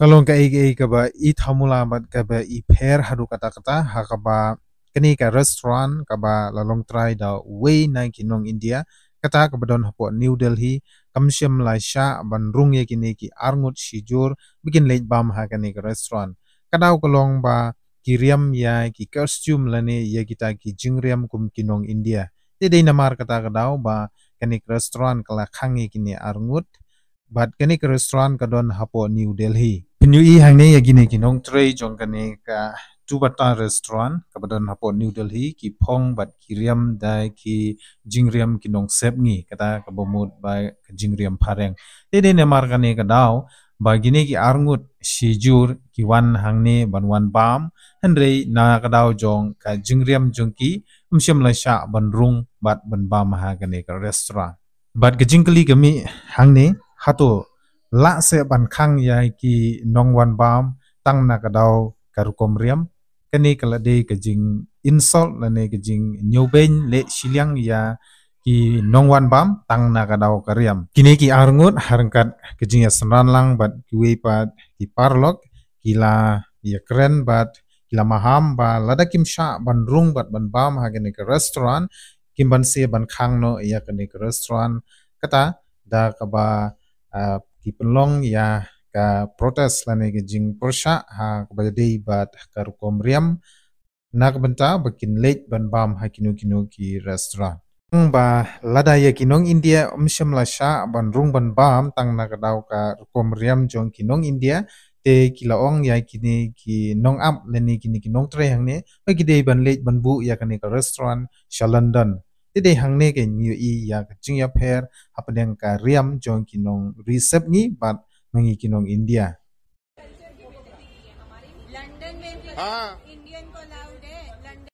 Kalong ka ka ba i thamula bat ka ba i pher haru kata ha ka ba kani ka restaurant ka ba lalong try da way na kinong India kata ka badon hapo New Delhi kamshem lai sha ban rung ye kini ki arngut shijur bikin late bam ha kani ka restaurant kadau kalong ba kiriam ya ki costume lane ye kita ki jingriam kum kinong India de namar kata kadau ba kani ka restaurant kala khangi kini arngut bat kani ka restaurant kadon hapo New Delhi Penyu I hangne ya gini kinong tray jong kani ka Tubata restaurant kabadon hapo New Delhi ki phong bat kiriam dai ki jingriam kinong sepngi kata kabomut ba jingriam pareng de nemar kani kadau ba gini ki arngut shijur ki wan hangne ban wan bam henrei na kadau jong ka jingriam jong ki umshem la sha ban rung bat ban bam ha kani ka restaurant bat ka jingkali kami hangne hato la se ban khang yai ki nongwan bam tang na kadau karukom riam kani kala de ka jing insult la ne ka jing nyoben le shiliang ya ki nongwan bam tang na kadau kariam kini ki arngut harangkat ka jing ya sanran lang bat kiwe pat ki parlok kila ya kren bat kila maham ba lada kim sha ban rung bat ban bam ha kani ka restaurant kim ban se ban khang no ya kani ka restaurant kata da ka ba ki penlong ya ka protes lane ke jing persha ha kabade bat karukom riam nak benta bakin late ban bam ha kinu ki restaurant ba lada ya kinong India umsham la sha ban rung ban bam tang na kadau ka rukom riam jong kinong India te kilaong ya kini ki nong am lene kini kinong tre hangne ba gide ban late ban bu ya kani ka restaurant sha London Tide hangne ke new I ya jing ya pher hapadeng ka riam jong kinong recep ni bat mangi kinong India London में इंडियन को अलाउड है